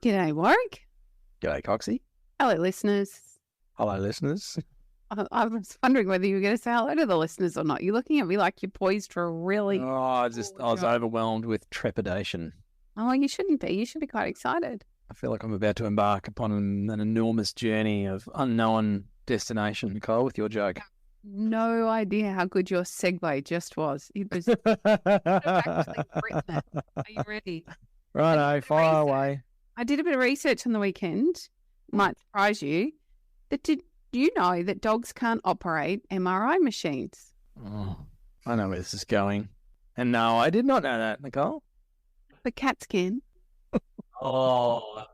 G'day, Warwick. G'day, Coxie. Hello, listeners. Hello, listeners. I was wondering whether you were going to say hello to the listeners or not. You're looking at me like you're poised for a really... I was overwhelmed with trepidation. Oh, you shouldn't be. You should be quite excited. I feel like I'm about to embark upon an enormous journey of unknown destination, Nicole, with your joke. No idea how good your segue just was. It was actually written it. Are you ready? Righto, fire away. I did a bit of research on the weekend. Might surprise you. But did you know that dogs can't operate MRI machines? Oh, I know where this is going. And no, I did not know that, Nicole. But cats can. Oh.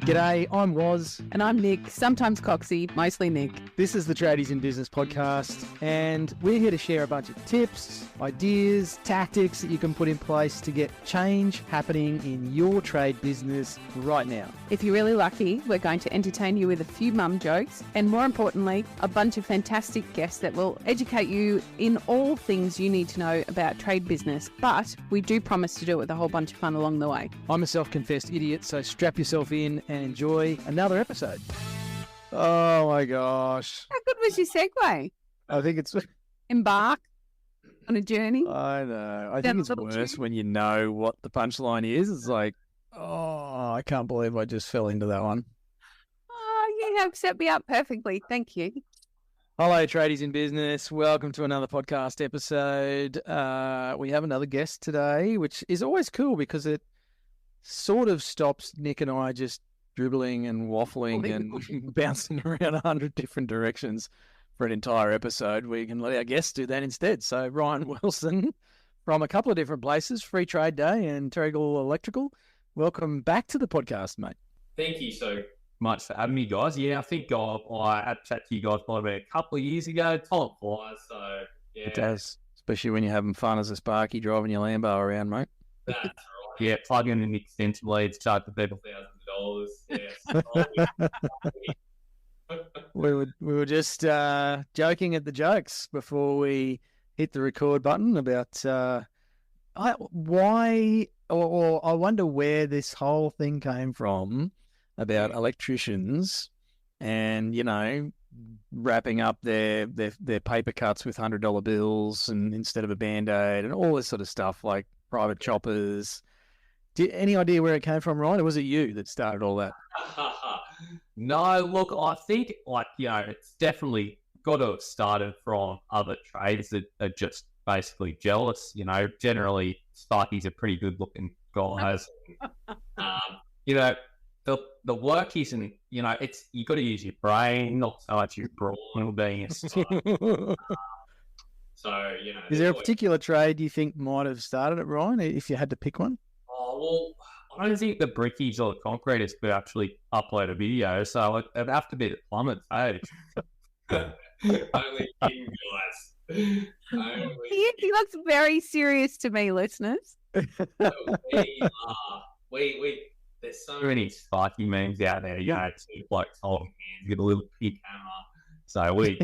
G'day, I'm Woz. And I'm Nick, sometimes Coxie, mostly Nick. This is the Tradies in Business podcast, and we're here to share a bunch of tips, ideas, tactics that you can put in place to get change happening in your trade business right now. If you're really lucky, we're going to entertain you with a few mum jokes, and more importantly, a bunch of fantastic guests that will educate you in all things you need to know about trade business. But we do promise to do it with a whole bunch of fun along the way. I'm a self-confessed idiot, so strap yourself in and enjoy another episode. Oh my gosh. How good was your segue? I think it's... Embark on a journey. I know. I think it's worse when you know what the punchline is. It's like, oh, I can't believe I just fell into that one. Oh, you have set me up perfectly. Thank you. Hello, Tradies in Business. Welcome to another podcast episode. We have another guest today, which is always cool because it sort of stops Nick and I just dribbling and waffling and bouncing around 100 different directions for an entire episode. We can let our guests do that instead. So Ryan Wilson from a couple of different places, Free Trade Day and Terrigal Electrical. Welcome back to the podcast, mate. Thank you so much for having me, guys. Yeah, I think I had a chat to you guys probably a couple of years ago. Time flies, so yeah. It does, especially when you're having fun as a Sparky driving your Lambo around, mate. That's right. Yeah, plug in an extension leads, charge the people $thousands. Yeah. We were just joking at the jokes before we hit the record button about why, or I wonder where this whole thing came from about electricians and, you know, wrapping up their paper cuts with $100 bills and instead of a Band-Aid and all this sort of stuff, like private choppers. Any idea where it came from, Ryan? Or was it you that started all that? No, look, I think, like, you know, it's definitely got to have started from other trades that are just basically jealous. You know, generally, Sparkies are pretty good-looking guys. You know, the work isn't, you know, it's you got to use your brain, not so much your brawn being a So, you know. Is there a particular trade you think might have started it, Ryan, if you had to pick one? Oh, well, I don't think the brickies or the concreters could actually upload a video, so it'd have to be the plumbers, hey. Only kidding, guys. He looks very serious to me, listeners. We there's so many spiky memes out there, you know, two blokes holding hands with a little pig hammer. So we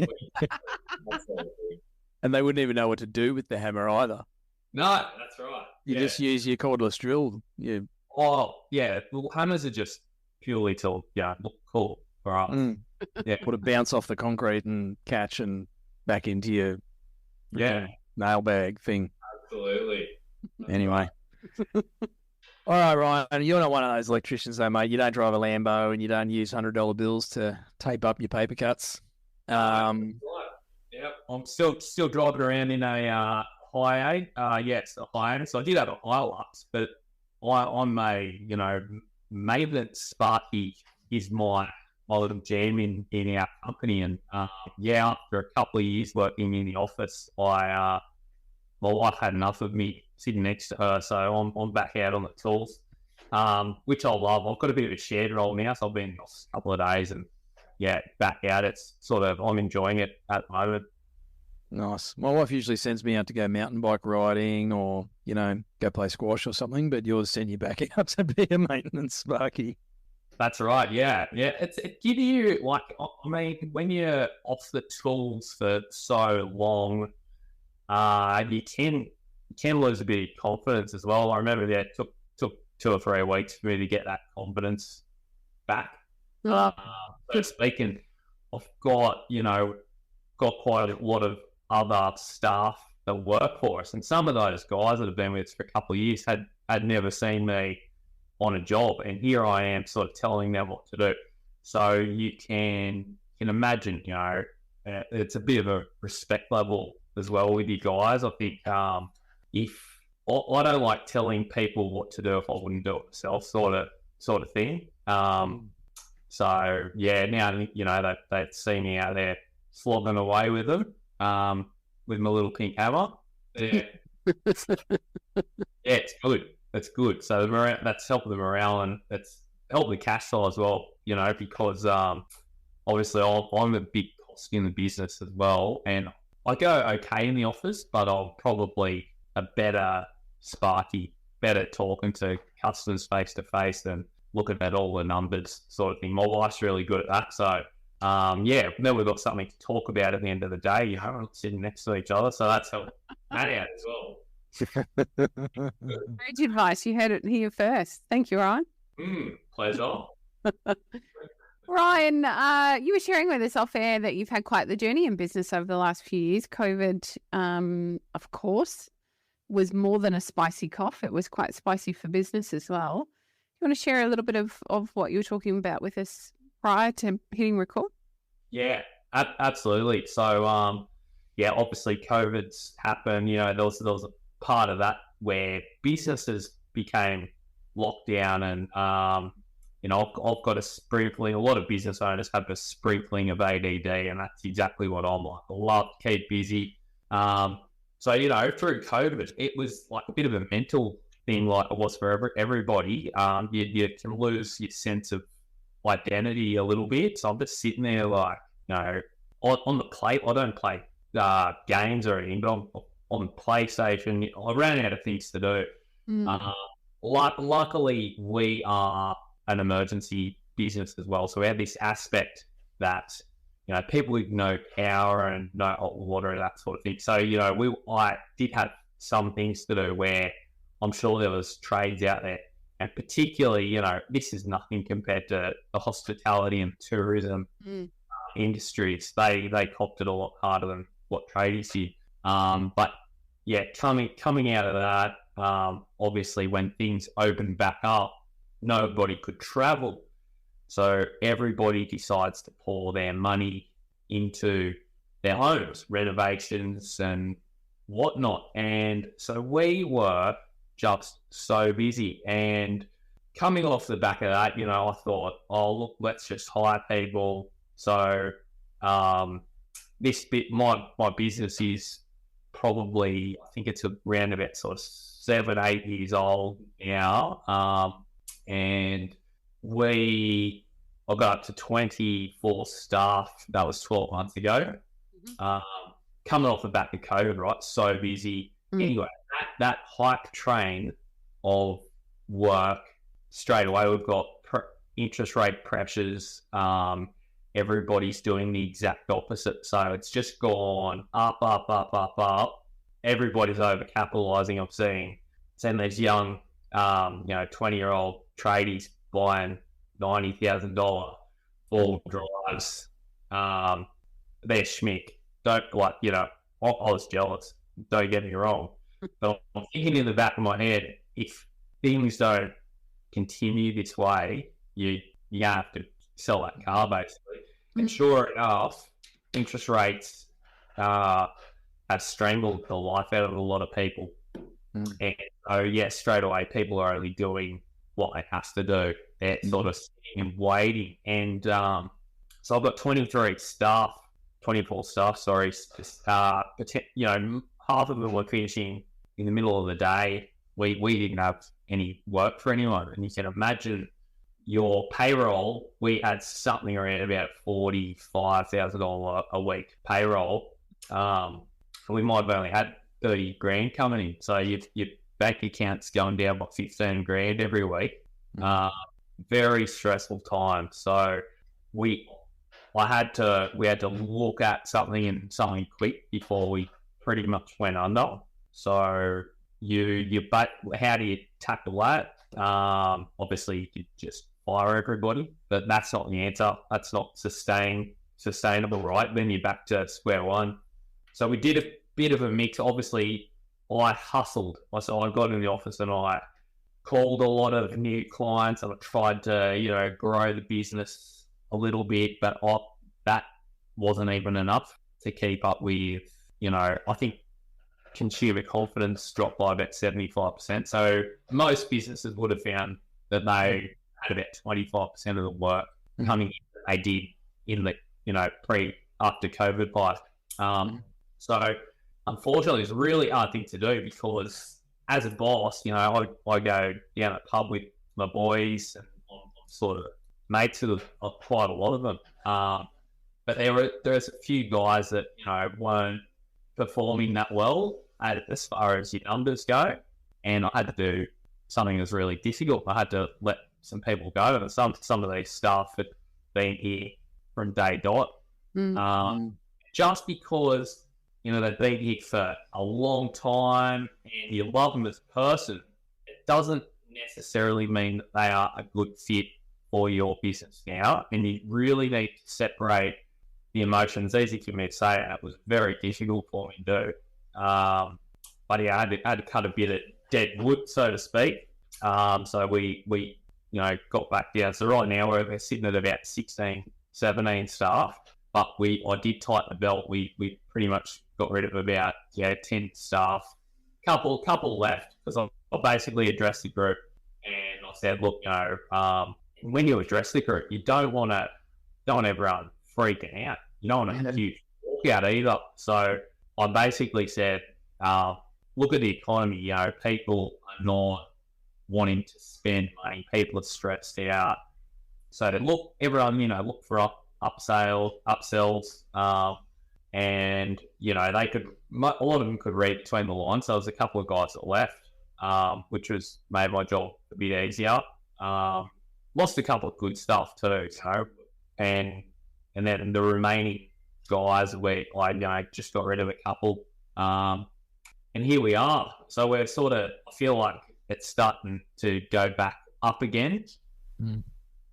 and they wouldn't even know what to do with the hammer either. No, that's right. You just use your cordless drill. Oh, yeah. Well, hammers are just purely to, look cool for us. Yeah, put a bounce off the concrete and catch and back into your nail bag thing. Absolutely. Anyway. All right, Ryan, you're not one of those electricians though, mate. You don't drive a Lambo and you don't use $100 bills to tape up your paper cuts. Right. Yep. I'm still driving around in a high A. Yes, a high A. So I did have a Hilux, but I'm a, you know, maintenance Sparky is my little jam in our company. And after a couple of years working in the office, my wife had enough of me sitting next to her, so I'm back out on the tools, which I love. I've got a bit of a shared role now, so I've been a couple of days and back out. It's sort of, I'm enjoying it at the moment. Nice. My wife usually sends me out to go mountain bike riding or, you know, go play squash or something, but yours send you back out to be a maintenance Sparky. That's right, yeah. It gives you, like, I mean, when you're off the tools for so long, you can lose a bit of confidence as well. I remember that it took 2 or 3 weeks for me to get that confidence back. Oh, So speaking, I've got, got quite a lot of other staff that work for us. And some of those guys that have been with us for a couple of years had never seen me on a job. And here I am sort of telling them what to do. So you can imagine, it's a bit of a respect level as well with you guys. I think if I don't like telling people what to do if I wouldn't do it myself, sort of thing. So yeah, now they see me out there slogging away with them, with my little pink hammer. Yeah, yeah, it's good. It's good. So that's helping the morale, and it's helped the cash flow as well. Because obviously I'm a big cost in the business as well, and I go okay in the office, but I'm probably a better Sparky, better talking to customers face to face than looking at all the numbers sort of thing. My wife's really good at that. So, then we've got something to talk about at the end of the day. We're sitting next to each other. So that's helped that out as well. great advice. You heard it here first. Thank you, Ryan. Pleasure. Ryan, you were sharing with us off air that you've had quite the journey in business over the last few years. COVID, of course, was more than a spicy cough. It was quite spicy for business as well. You want to share a little bit of what you were talking about with us prior to hitting record? Yeah, absolutely. So, obviously COVID's happened. There was a part of that where businesses became locked down, and I've got a sprinkling. A lot of business owners have a sprinkling of ADD, and that's exactly what I'm like. I love to keep busy. So, through COVID, it was like a bit of a mental thing, like it was for everybody. You can lose your sense of identity a little bit. So I'm just sitting there like, on the plate. I don't play games or anything, but on PlayStation, I ran out of things to do. Luckily, we are an emergency business as well. So we have this aspect that, people with no power and no hot water and that sort of thing. So, I did have some things to do where I'm sure there was trades out there. And particularly, this is nothing compared to the hospitality and tourism industries. They copped it a lot harder than what Tradies did. But yeah, coming out of that, obviously when things opened back up, nobody could travel. So everybody decides to pour their money into their homes, renovations and whatnot. And so we were just so busy. And coming off the back of that, I thought, oh, look, let's just hire people. So this bit, my business is probably, I think it's around about sort of 7-8 years old now. And I got up to 24 staff. That was 12 months ago. Coming off the back of COVID, right? So busy. Anyway, that hype train of work, straight away, we've got interest rate pressures. Everybody's doing the exact opposite. So it's just gone up, up, up, up, up. Everybody's overcapitalizing. I'm seeing these young, 20-year-old tradies buying $90,000 full drives. They're schmick. I was jealous. Don't get me wrong. But I'm thinking in the back of my head, if things don't continue this way, you're going to have to sell that car, basically. And sure enough, interest rates have strangled the life out of a lot of people. And so, straight away, people are only doing what they have to do. They're sort of sitting and waiting. And so I've got 24 staff, sorry. Half of them were finishing in the middle of the day. We didn't have any work for anyone. And you can imagine your payroll, we had something around about $45,000 a week payroll. And we might have only had 30 grand coming in. So your bank account's going down by 15 grand every week. Very stressful time. So we had to look at something quick before we pretty much went under. So how do you tackle that? Obviously, you just fire everybody, but that's not the answer. That's not sustainable, right? Then you're back to square one. So we did a bit of a mix. Obviously, I hustled. So I got in the office and I called a lot of new clients and I tried to, grow the business a little bit, but that wasn't even enough to keep up with, I think consumer confidence dropped by about 75%. So most businesses would have found that they had about 25% of the work coming in that they did in the, after COVID pipe. So unfortunately, it's a really hard thing to do because as a boss, I go down to the pub with my boys and I'm sort of mates with quite a lot of them. But there's a few guys that, weren't performing that well as far as your numbers go. And I had to do something that was really difficult. I had to let some people go. And some of these staff had been here from day dot. Just because, they've been here for a long time and you love them as a person, it doesn't necessarily mean that they are a good fit for your business now. And you really need to separate the emotions. Easy for me to say, and it was very difficult for me to do. But yeah, I had to cut a bit of dead wood, so to speak. So we got back down. So right now we're sitting at about 16, 17 staff. But I did tighten the belt. We pretty much got rid of about 10 staff. Couple left because I basically addressed the group and I said, look, when you address the group, you don't want everyone freaking out. You don't want a huge walkout either. So I basically said, look at the economy. People are not wanting to spend money. People are stressed out. So to everyone, look for upsells, and they could. A lot of them could read between the lines. So there was a couple of guys that left, which made my job a bit easier. Lost a couple of good stuff too, and then the remaining guys where I just got rid of a couple, and here we are. So we're I feel like it's starting to go back up again.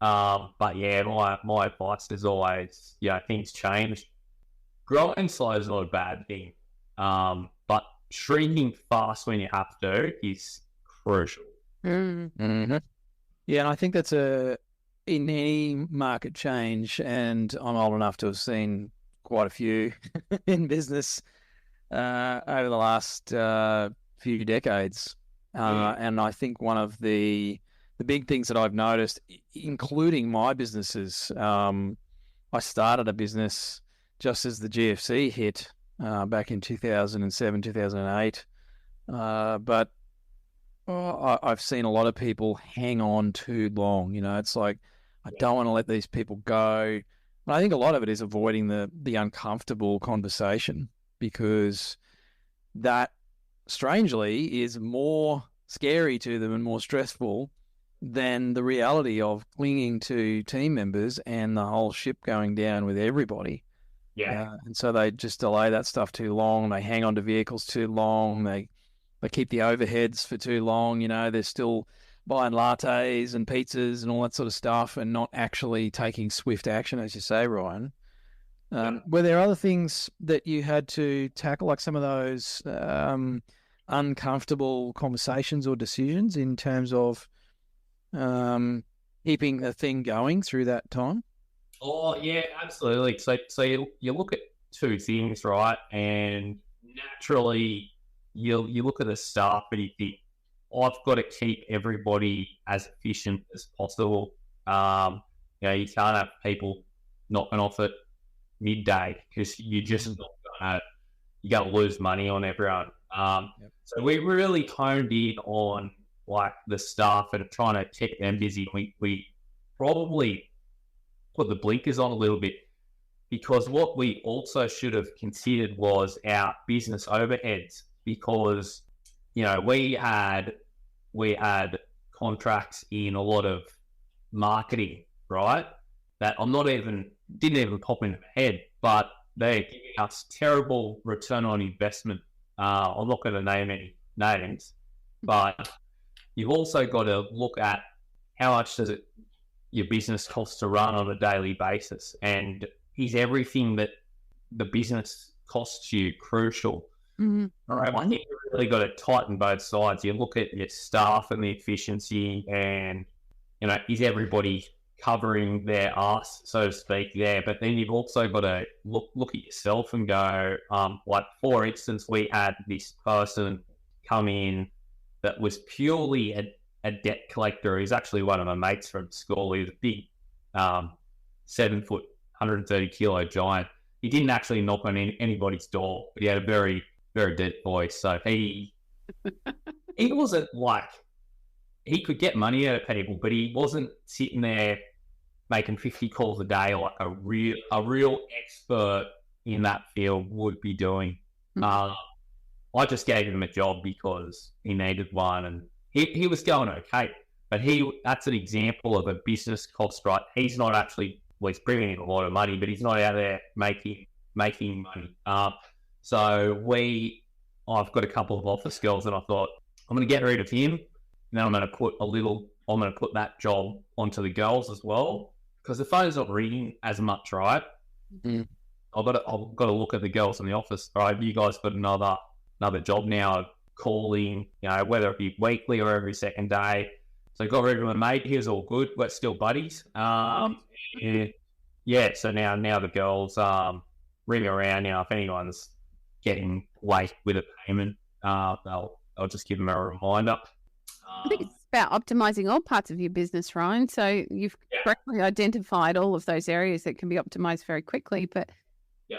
But yeah, my advice is always, things change. Growing slow is not a bad thing, but shrinking fast when you have to is crucial. Mm-hmm. Yeah, and I think that's in any market change, and I'm old enough to have seen quite a few in business over the last few decades. And I think one of the big things that I've noticed, including my businesses, I started a business just as the GFC hit back in 2007, 2008. But I've seen a lot of people hang on too long. It's like, I don't want to let these people go. And I think a lot of it is avoiding the uncomfortable conversation, because that, strangely, is more scary to them and more stressful than the reality of clinging to team members and the whole ship going down with everybody. Yeah. And so they just delay that stuff too long. They hang on to vehicles too long. They keep the overheads for too long. They're still buying lattes and pizzas and all that sort of stuff and not actually taking swift action, as you say, Ryan. Were there other things that you had to tackle, like some of those uncomfortable conversations or decisions in terms of keeping the thing going through that time? Oh yeah, absolutely. So you look at two things, right? And naturally, you look at the staff and you think, I've got to keep everybody as efficient as possible. You can't have people knocking off at midday because you're just not you're going to lose money on everyone. So we really honed in on the staff and trying to keep them busy. We probably put the blinkers on a little bit, because what we also should have considered was our business overheads, because we had contracts in a lot of marketing, right, that didn't even pop into my head, but they're giving us terrible return on investment. I'm not going to name any names, but you've also got to look at how much does your business cost to run on a daily basis, and is everything that the business costs you crucial? Mm-hmm. All right, I think you've really got to tighten both sides. You look at your staff and the efficiency, and is everybody covering their ass, so to speak, there? But then you've also got to look at yourself and go, like for instance, we had this person come in that was purely a debt collector. He's actually one of my mates from school. He was a big 7 foot, 130 kilo giant. He didn't actually knock on anybody's door, but he had a very, very deep voice. So he wasn't like, he could get money out of people, but he wasn't sitting there making 50 calls a day like a real expert in that field would be doing. I just gave him a job because he needed one, and he was going okay. But that's an example of a business cost, right? He's not actually, well, he's bringing in a lot of money, but he's not out there making money. So I've got a couple of office girls, and I thought, I'm going to get rid of him. And then I'm going to put that job onto the girls as well, because the phone's not ringing as much, right? Mm-hmm. I've got to look at the girls in the office. All right, you guys got another job now, calling, whether it be weekly or every second day. So I got rid of my mate. He was all good. We're still buddies. Yeah. So now the girls ring around. If anyone's getting late with a payment, I'll just give them a reminder. I think it's about optimizing all parts of your business, Ryan. So you've correctly identified all of those areas that can be optimized very quickly. But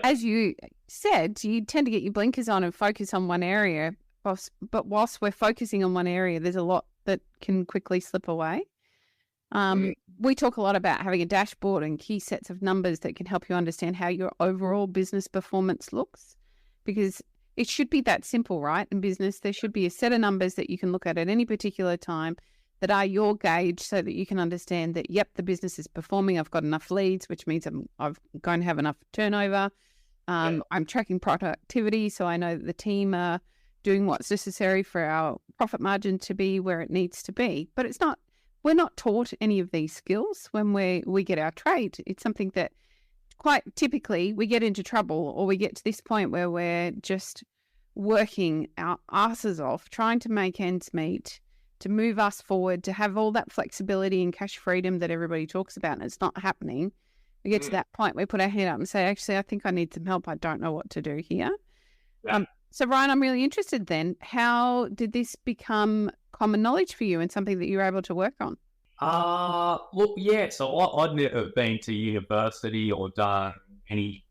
as you said, you tend to get your blinkers on and focus on one area. But whilst we're focusing on one area, there's a lot that can quickly slip away. We talk a lot about having a dashboard and key sets of numbers that can help you understand how your overall business performance looks, because it should be that simple, right? In business, there should be a set of numbers that you can look at any particular time that are your gauge, so that you can understand that, yep, the business is performing. I've got enough leads, which means I'm going to have enough turnover. I'm tracking productivity, so I know that the team are doing what's necessary for our profit margin to be where it needs to be. But we're not taught any of these skills when we get our trade. It's something that quite typically we get into trouble, or we get to this point where we're just working our asses off, trying to make ends meet, to move us forward, to have all that flexibility and cash freedom that everybody talks about, and it's not happening. We get to that point, we put our hand up and say, actually, I think I need some help. I don't know what to do here. So Ryan, I'm really interested then, how did this become common knowledge for you and something that you were able to work on? Look, yeah, so I'd never been to university or done any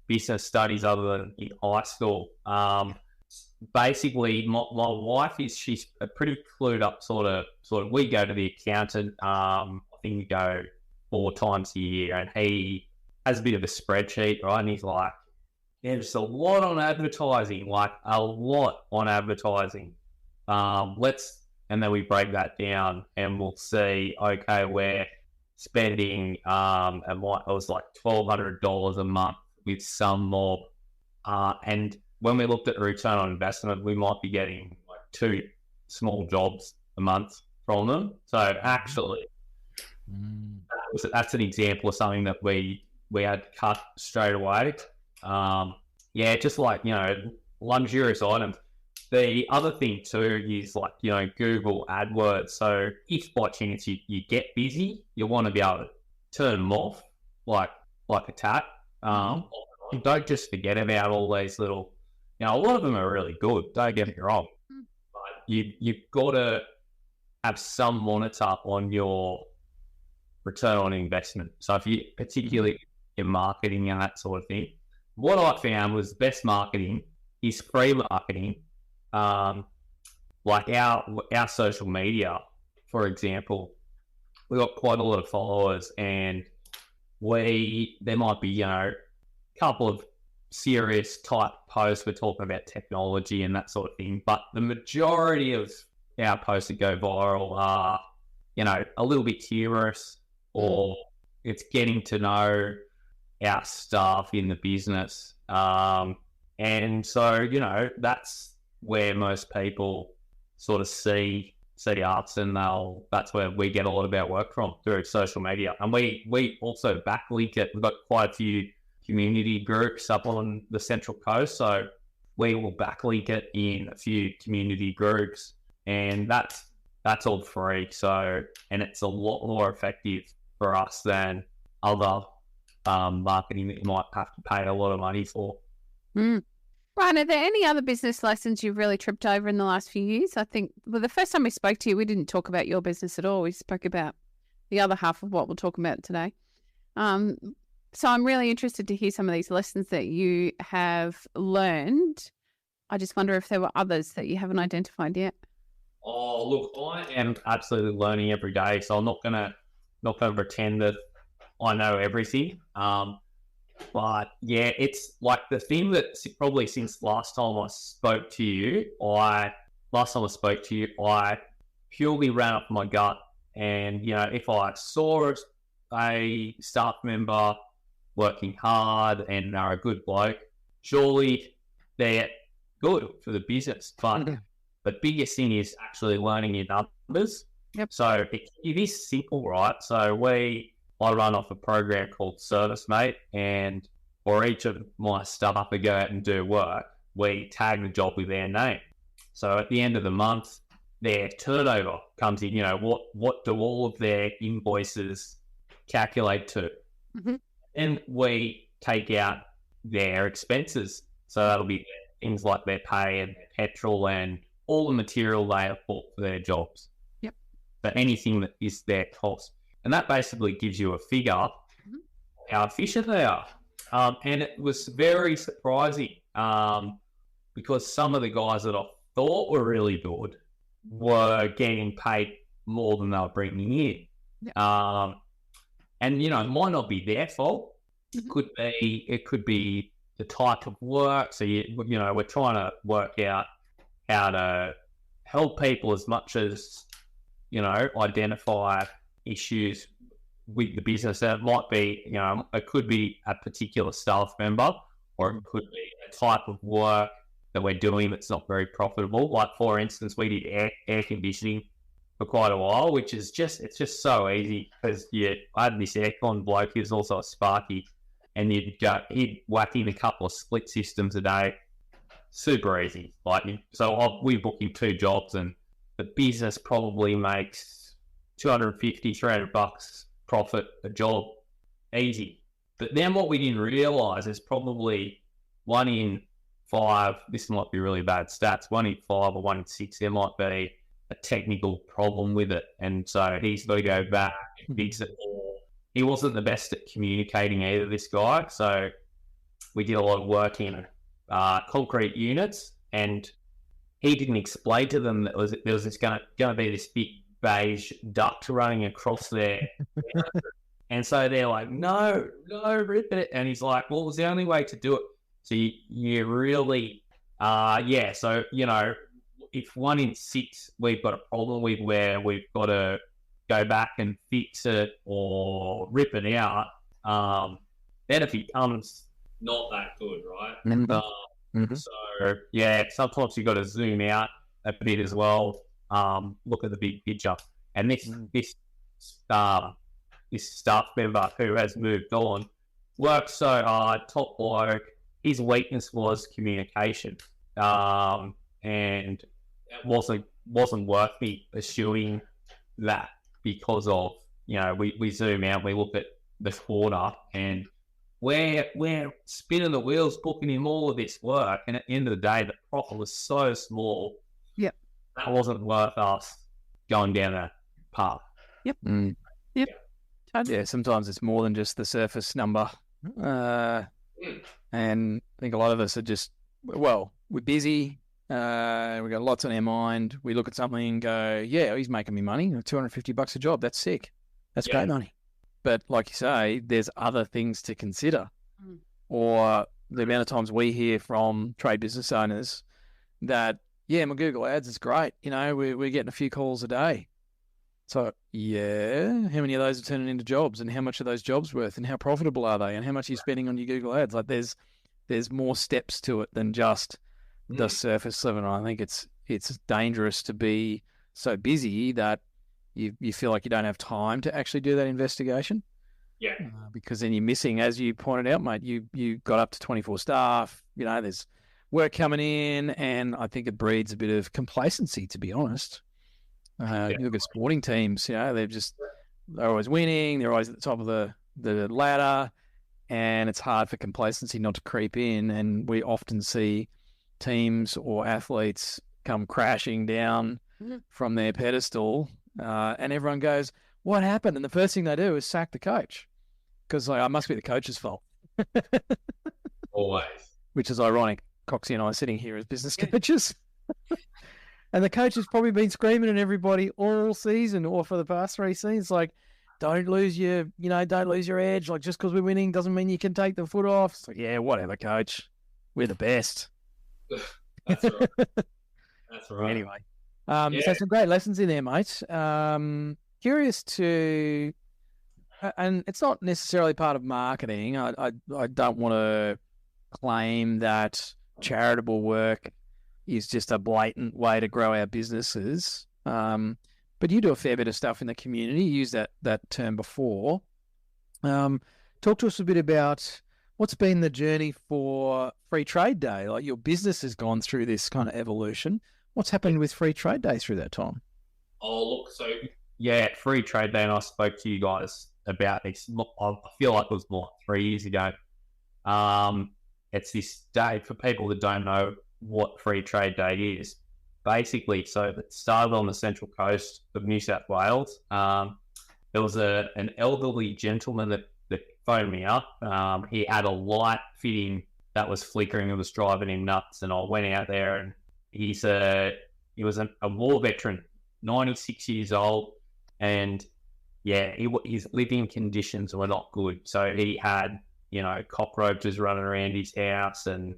business studies other than in high school. Basically, my wife she's a pretty clued up sort of, we go to the accountant, I think we go 4 times a year, and he has a bit of a spreadsheet, right? And he's like, there's a lot on advertising, and then we break that down and we'll see, okay, we're spending, it was like $1,200 a month with some mob. And when we looked at the return on investment, we might be getting like 2 small jobs a month from them. So actually, that's an example of something that we had to cut straight away. Just like, luxurious items. The other thing too is like, Google AdWords. So if by chance you get busy, you want to be able to turn them off like a tap. Don't just forget about all these little, a lot of them are really good, don't get me wrong. But you've got to have some monitor on your return on investment. So if you, particularly your marketing and that sort of thing, what I found was the best marketing is free marketing. Like our social media, for example, we've got quite a lot of followers, and there might be, a couple of serious type posts. We're talking about technology and that sort of thing, but the majority of our posts that go viral are, a little bit humorous, or it's getting to know our staff in the business. And so, that's where most people sort of see see us, and that's where we get a lot of our work from, through social media. And we also backlink it. We've got quite a few community groups up on the Central Coast, so we will backlink it in a few community groups, and that's all free. So, and it's a lot more effective for us than other marketing that you might have to pay a lot of money for. Ryan, are there any other business lessons you've really tripped over in the last few years? I think, well, the first time we spoke to you, we didn't talk about your business at all. We spoke about the other half of what we'll talk about today. So I'm really interested to hear some of these lessons that you have learned. I just wonder if there were others that you haven't identified yet. Oh, look, I am absolutely learning every day, so I'm not gonna pretend that I know everything. But yeah, it's like the thing that probably since last time I spoke to you, I purely ran off my gut. And, you know, if I saw a staff member working hard and are a good bloke, surely they're good for the business. But the biggest thing is actually learning your numbers. Yep. So it is simple, right? So I run off a program called Service Mate, and for each of my staff to go out and do work, we tag the job with their name. So at the end of the month, their turnover comes in. You know, what do all of their invoices calculate to? And we take out their expenses. So that'll be things like their pay and their petrol and all the material they have bought for their jobs. Yep. So anything that is their cost. And that basically gives you a figure how efficient they are. And it was very surprising because some of the guys that I thought were really good were getting paid more than they were bringing in. Yep. And, you know, it might not be their fault. It could be the type of work. So, you know, we're trying to work out how to help people as much as, you know, identify issues with the business. That might be, you know, it could be a particular staff member, or it could be a type of work that we're doing that's not very profitable. Like, for instance, we did air conditioning for quite a while, which is it's just so easy because I had this aircon bloke who's also a Sparky, and he'd whack in a couple of split systems a day. Super easy. Like, so we book him 2 jobs, and the business probably makes $250-300 profit a job. Easy. But then what we didn't realise is probably 1 in 5, this might be really bad stats, 1 in 5 or 1 in 6, there might be a technical problem with it. And so he's got to go back and fix it. He wasn't the best at communicating either, this guy. So we did a lot of work in concrete units, and he didn't explain to them that there was going to be this big beige duct running across there. And so they're like, no, rip it. And he's like, well, it was the only way to do it. So you really, so, you know, if 1 in 6 we've got a problem with where we've got to go back and fix it or rip it out, then it becomes not that good, right? So, yeah, sometimes you've got to zoom out a bit as well, look at the big picture. And this staff member who has moved on worked so hard, top bloke. His weakness was communication, and it wasn't worth me pursuing that because of, you know, we zoom out, we look at the quarter, and we're spinning the wheels, booking him all of this work, and at the end of the day, the profit was so small. Yep. That wasn't worth us going down that path. Yep. Yep. Yeah, sometimes it's more than just the surface number. And I think a lot of us are just, well, we're busy. We've got lots on our mind. We look at something and go, yeah, he's making me money, $250 a job. That's sick. That's great money. But like you say, there's other things to consider. Or the amount of times we hear from trade business owners that, yeah, my Google ads is great. You know, we're getting a few calls a day. So, yeah, how many of those are turning into jobs, and how much are those jobs worth, and how profitable are they, and how much are you spending on your Google ads? Like, there's more steps to it than just the surface level. And I think it's dangerous to be so busy that you feel like you don't have time to actually do that investigation. Yeah. Because then you're missing, as you pointed out, mate, you got up to 24 staff, there's work coming in, and I think it breeds a bit of complacency, to be honest. You look at sporting teams, they're always winning, they're always at the top of the ladder, and it's hard for complacency not to creep in, and we often see teams or athletes come crashing down from their pedestal, and everyone goes, what happened? And the first thing they do is sack the coach, because it must be the coach's fault. Always. Which is ironic. Coxie and I are sitting here as business coaches. And the coach has probably been screaming at everybody all season, or for the past 3 seasons, like, don't lose your edge. Like, just because we're winning doesn't mean you can take the foot off. It's like, yeah, whatever, coach. We're the best. That's right. That's right. Anyway. So some great lessons in there, mate. Curious to, and it's not necessarily part of marketing. I don't want to claim that charitable work is just a blatant way to grow our businesses. But you do a fair bit of stuff in the community. You used that term before. Talk to us a bit about what's been the journey for Free Trade Day. Like, your business has gone through this kind of evolution. What's happened with Free Trade Day through that time? Oh, look, so Free Trade Day, and I spoke to you guys about this. I feel like it was more like 3 years ago. It's this day, for people that don't know what Free Trade Day is. Basically, so it started on the central coast of New South Wales. There was an elderly gentleman that phoned me up. He had a light fitting that was flickering. It was driving him nuts, and I went out there, and he was a war veteran, 96 years old, and his living conditions were not good. So he had, cockroaches running around his house, and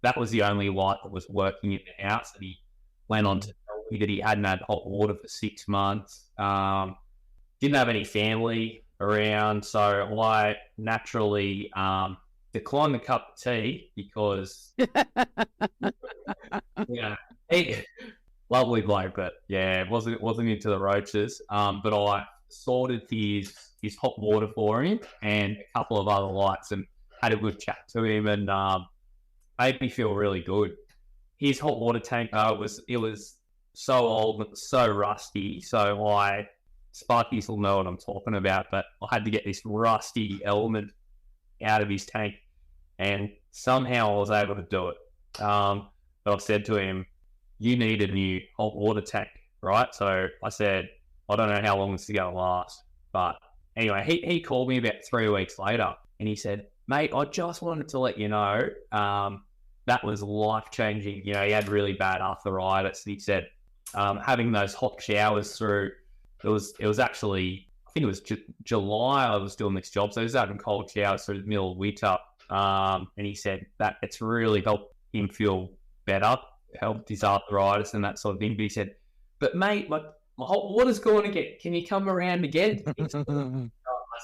that was the only light that was working in the house. And he went on to tell me that he hadn't had hot water for 6 months, didn't have any family around. So I naturally declined the cup of tea because, he, lovely bloke, but wasn't into the roaches. But I sorted his hot water for him and a couple of other lights, and had a good chat to him, and made me feel really good. His hot water tank it was so old and so rusty, so Sparkies will know what I'm talking about, but I had to get this rusty element out of his tank, and somehow I was able to do it. But I said to him, you need a new hot water tank, right? So I said, I don't know how long this is going to last. But anyway, he called me about 3 weeks later, and he said, mate, I just wanted to let you know that was life-changing. He had really bad arthritis. He said having those hot showers through, it was actually, I think it was July I was doing this job, so he was having cold showers through the middle of winter. And he said that it's really helped him feel better, helped his arthritis and that sort of thing. But he said, but mate, my hot water's gone again. Can you come around again? I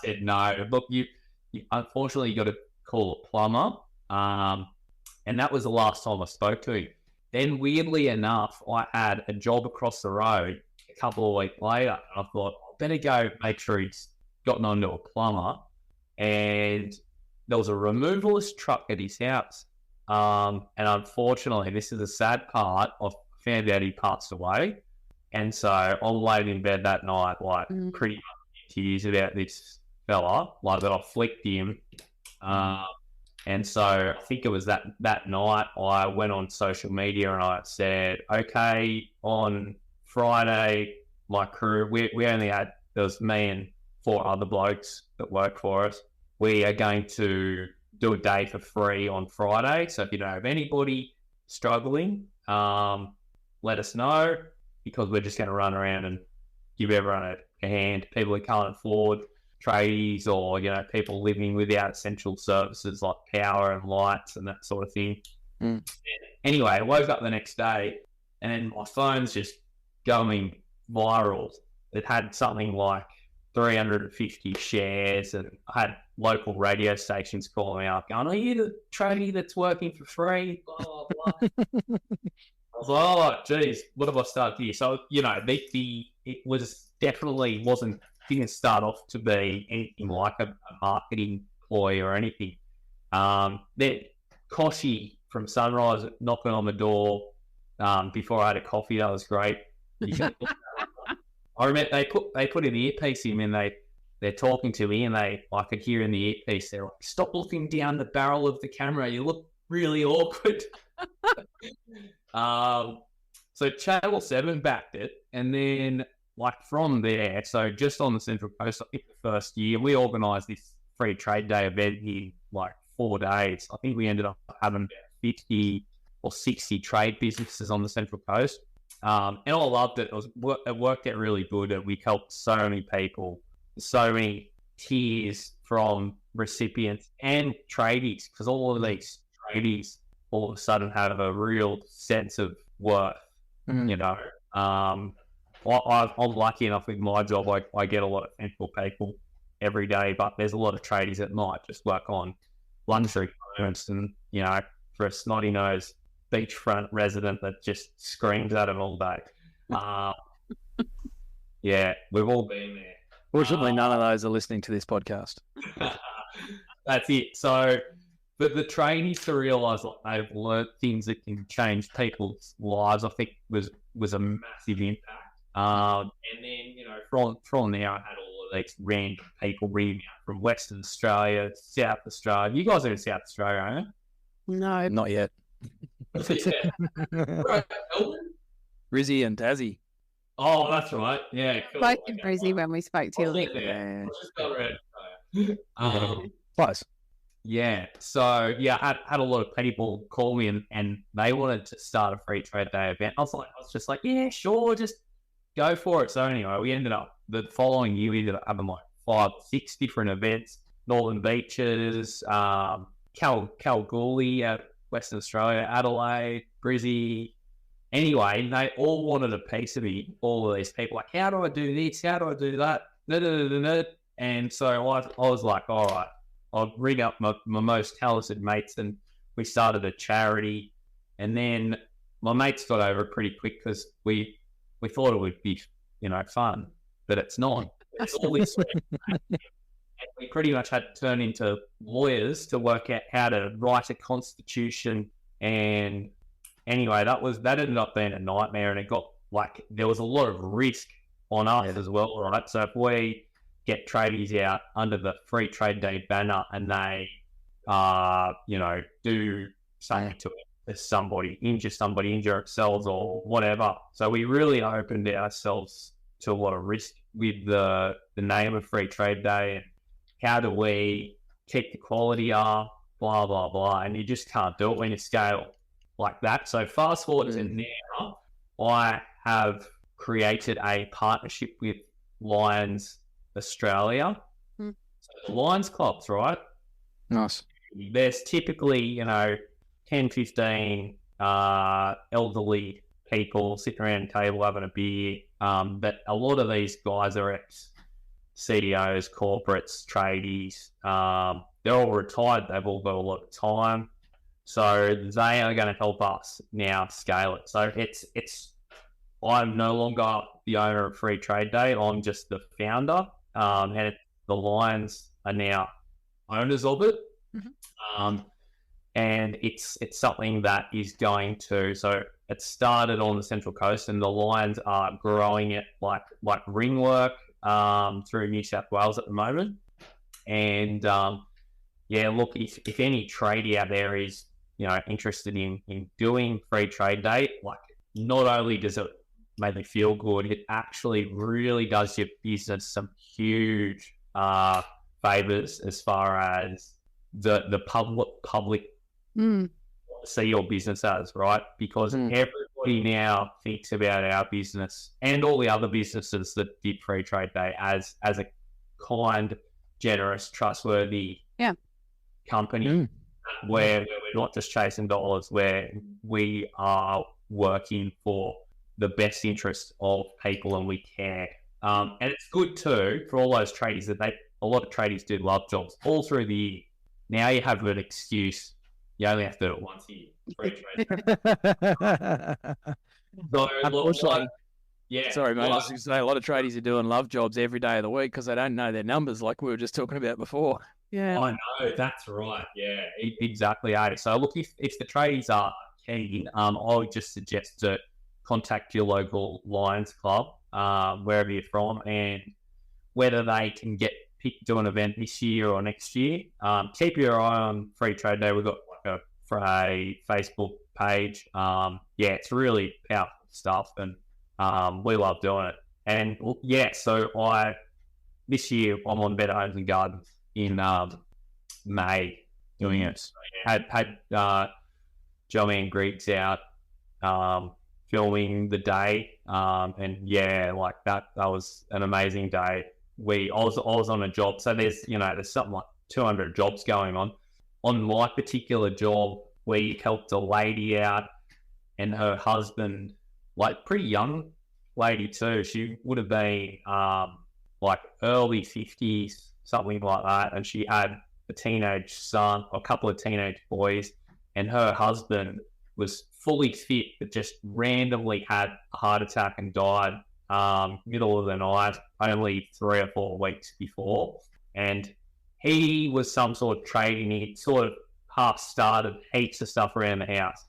said, no. Look, you unfortunately got to call a plumber. And that was the last time I spoke to him. Then, weirdly enough, I had a job across the road a couple of weeks later. And I thought, I better go make sure he's gotten onto a plumber. And there was a removalist truck at his house. And unfortunately, this is the sad part, I found out he passed away. And so I'm laying in bed that night, pretty much in tears about this fella, that I flicked him. And so I think it was that night I went on social media and I said, okay, on Friday, my crew, we only had, there was me and 4 other blokes that worked for us. We are going to do a day for free on Friday. So if you don't have anybody struggling, let us know, because we're just going to run around and give everyone a hand. People who can't afford tradies, or people living without essential services like power and lights and that sort of thing. Anyway, I woke up the next day and my phone's just going viral. It had something like 350 shares, and I had local radio stations calling me up going, are you the tradie that's working for free? Blah, blah, blah. was like, oh, geez, what have I started here? So, you know, it was definitely didn't start off to be anything like a marketing ploy or anything. Then Koshi from Sunrise knocking on the door before I had a coffee. That was great. I remember they put an earpiece in and they're talking to me, and I could hear in the earpiece, they're like, "Stop looking down the barrel of the camera. You look really awkward." So Channel 7 backed it, and then from there, so just on the Central Coast, I think the first year we organised this free trade day event in 4 days. I think we ended up having about 50 or 60 trade businesses on the Central Coast. And I loved it. It worked out really good, and we helped so many people, so many tiers from recipients and tradies, because all of these tradies all of a sudden have a real sense of worth. You know, I'm lucky enough with my job. I get a lot of central people every day, but there's a lot of tradies that might just work on luxury homes, and you know, for a snotty nosed beachfront resident that just screams at them all day. Yeah, we've all been there. Fortunately, none of those are listening to this podcast. That's it. So, but the tradies to realise they've learnt things that can change people's lives, I think was a massive impact. And then, you know, from there, I had all of these random people ringing out from Western Australia, South Australia. You guys are in South Australia, aren't you? No. Not yet. Right, Melbourne? Brizzy and Tassie. Oh, that's right. Yeah. Cool. Both in Brizzy when we spoke to you. Yeah. Just go around. Close. Yeah. So, yeah, I had a lot of people call me and they wanted to start a free trade day event. I was just like, yeah, sure, just go for it. So anyway, we ended up, the following year, we ended up having 5 or 6 different events. Northern Beaches, Kalgoorlie, Western Australia, Adelaide, Brizzy. Anyway, they all wanted a piece of me, all of these people. Like, how do I do this? How do I do that? And so I was like, all right, I'll ring up my most talented mates, and we started a charity. And then my mates got over it pretty quick because we thought it would be, you know, fun, but it's not. It's all this. And we pretty much had to turn into lawyers to work out how to write a constitution. And anyway, that ended up being a nightmare, and it got there was a lot of risk on us as well, right? So if we get tradies out under the Free Trade Day banner and they, you know, do something to somebody, injure themselves or whatever. So we really opened ourselves to a lot of risk with the name of Free Trade Day, and how do we keep the quality up, blah, blah, blah. And you just can't do it when you scale like that. So fast forward to now, I have created a partnership with Lions Australia. So the Lions clubs, right? Nice. There's typically, you know, 10, 15 elderly people sitting around a table having a beer. But a lot of these guys are ex-CEOs, corporates, tradies. They're all retired. They've all got a lot of time. So they are going to help us now scale it. So I'm no longer the owner of Free Trade Day. I'm just the founder. And the Lions are now owners of it. And it's something that is going to, so it started on the Central Coast, and the Lions are growing it like ringwork through New South Wales at the moment. And yeah, look, if any tradie out there is, you know, interested in doing Free Trade Day, like, not only does it make me feel good, it actually really does your business some huge favors as far as the public see your business as, right? Because everybody now thinks about our business and all the other businesses that did Free Trade Day as a kind, generous, trustworthy company where we're not just chasing dollars, where we are working for the best interest of people, and we care. And it's good too for all those tradies that a lot of tradies do love jobs all through the year. Now you have an excuse You only have to do it once a year. Free trade. So, Unfortunately, yeah. sorry, mate. I was going to say a lot of tradies are doing love jobs every day of the week because they don't know their numbers, like we were just talking about before. Yeah. I know, that's right. Yeah, exactly. So look, if the tradies are keen, I would just suggest to contact your local Lions club, wherever you're from, and whether they can get picked to an event this year or next year. Keep your eye on Free Trade Day. We've got like a Facebook page. Yeah, it's really powerful stuff, and we love doing it. And yeah, so this year I'm on Better Homes and Gardens in May doing it. So had Joanne Griggs out filming the day, and yeah, like that was an amazing day. I was on a job, so there's something like 200 jobs going on. On my particular job, we helped a lady out and her husband, like pretty young lady too. She would have been like early 50s, something like that, and she had a teenage son, a couple of teenage boys, and her husband was fully fit but just randomly had a heart attack and died middle of the night, only 3 or 4 weeks before. And he was some sort of trading. He sort of half started heaps of stuff around the house,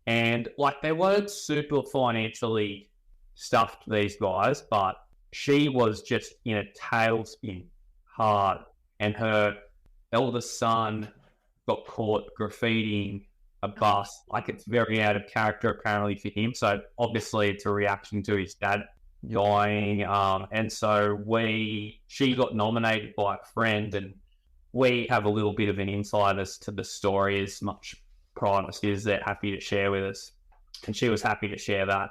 and like they weren't super financially stuffed, these guys, but she was just in a tailspin hard, and her eldest son got caught graffitiing a bus. Like, it's very out of character apparently for him, so obviously it's a reaction to his dad dying, and so she got nominated by a friend, and we have a little bit of an insight as to the story, as much privacy as they're happy to share with us, and she was happy to share that.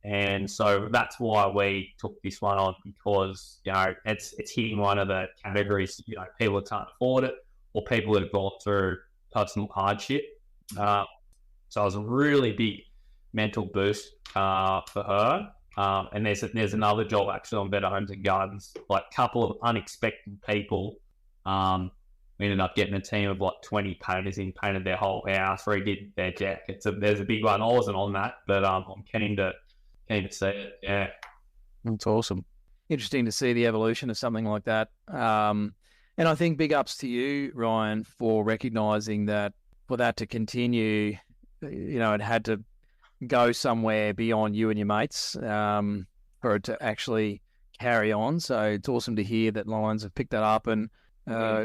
And so that's why we took this one on, because it's hitting one of the categories. People that can't afford it, or people that have gone through personal hardship. So it was a really big mental boost for her. And there's another job actually on Better Homes and Gardens, like a couple of unexpected people. We ended up getting a team of like 20 painters in, painted their whole house, redid their deck. There's a big one. I wasn't on that, but I'm keen to see it. Yeah, that's awesome. Interesting to see the evolution of something like that. And I think big ups to you, Ryan, for recognising that for that to continue, it had to go somewhere beyond you and your mates for it to actually carry on. So it's awesome to hear that Lions have picked that up and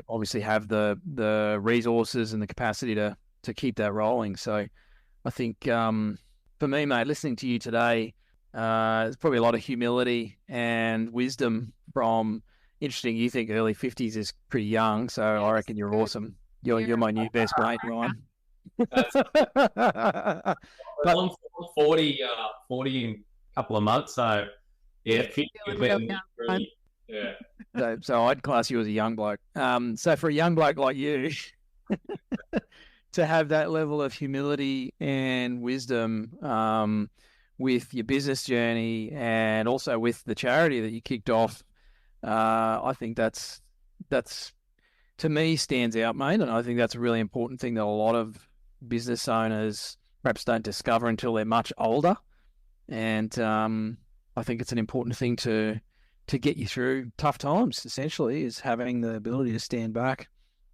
obviously have the resources and the capacity to keep that rolling. So I think for me, mate, listening to you today, there's probably a lot of humility and wisdom from. Interesting, you think early 50s is pretty young, so I reckon you're awesome. You're my new best mate, Ryan. But I'm 40 in a couple of months, so yeah, 50 really, yeah. So I'd class you as a young bloke. So for a young bloke like you, to have that level of humility and wisdom with your business journey and also with the charity that you kicked off, I think that's to me stands out, mate. And I think that's a really important thing that a lot of business owners perhaps don't discover until they're much older. And I think it's an important thing to get you through tough times, essentially, is having the ability to stand back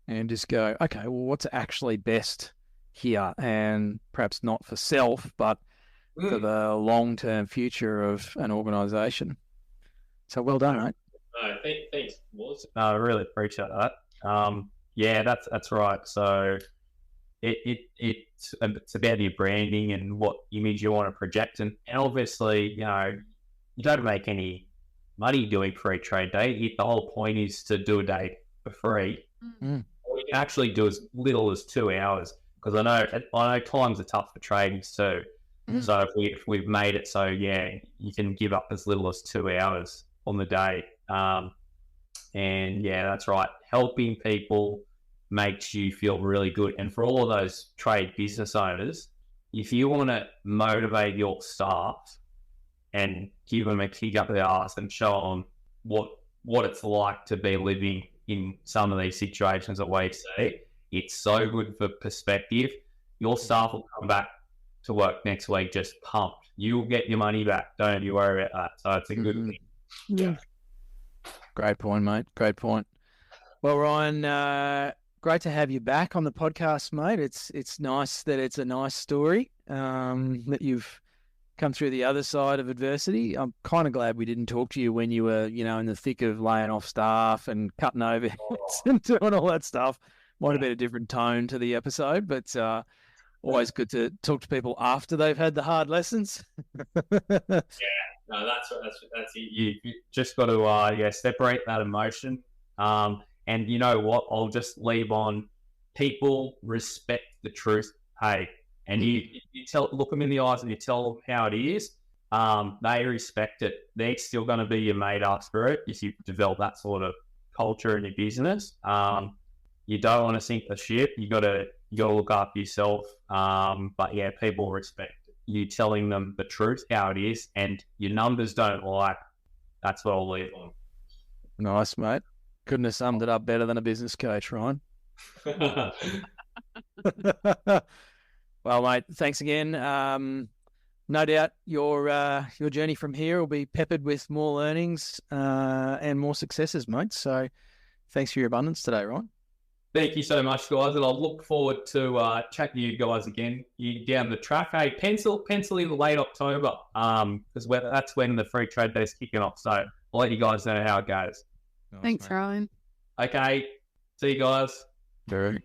and just go, okay, well, what's actually best here? And perhaps not for self, but for the long-term future of an organisation. So well done, mate. No, thanks, Waz. No, I really appreciate that. Yeah, that's right. So it's about your branding and what image you want to project, and obviously, you don't make any money doing free trade day. The whole point is to do a day for free. You can actually do as little as 2 hours, because I know times are tough for tradies too. So if we've made it so, yeah, you can give up as little as 2 hours on the day. And yeah, that's right. Helping people makes you feel really good. And for all of those trade business owners, if you want to motivate your staff and give them a kick up the arse and show them what it's like to be living in some of these situations that we see, It's so good for perspective. Your staff will come back to work next week just pumped. You'll get your money back. Don't you worry about that. So it's a good thing. Yeah. Great point, mate. Great point. Well, Ryan, great to have you back on the podcast, mate. It's nice that it's a nice story that you've come through the other side of adversity. I'm kind of glad we didn't talk to you when you were, in the thick of laying off staff and cutting overheads and doing all that stuff. Might have been a different tone to the episode, but always good to talk to people after they've had the hard lessons. No, that's it. You just got to separate that emotion. And you know what? I'll just leave on people respect the truth. Hey, and you look them in the eyes and you tell them how it is. They respect it. They're still going to be your mate after it if you develop that sort of culture in your business. You don't want to sink the ship. You got to look after yourself. But yeah, people respect you telling them the truth, how it is, and your numbers don't lie. That's what I'll leave on. Nice, mate. Couldn't have summed it up better than a business coach, Ryan. Well, mate, thanks again. No doubt your journey from here will be peppered with more learnings and more successes, mate. So thanks for your abundance today, Ryan. Thank you so much, guys, and I'll look forward to chatting to you guys again. You down the track. Hey, pencil in late October, because that's when the free trade day is kicking off. So I'll let you guys know how it goes. Thanks, mate. Ryan. Okay, see you guys. Very.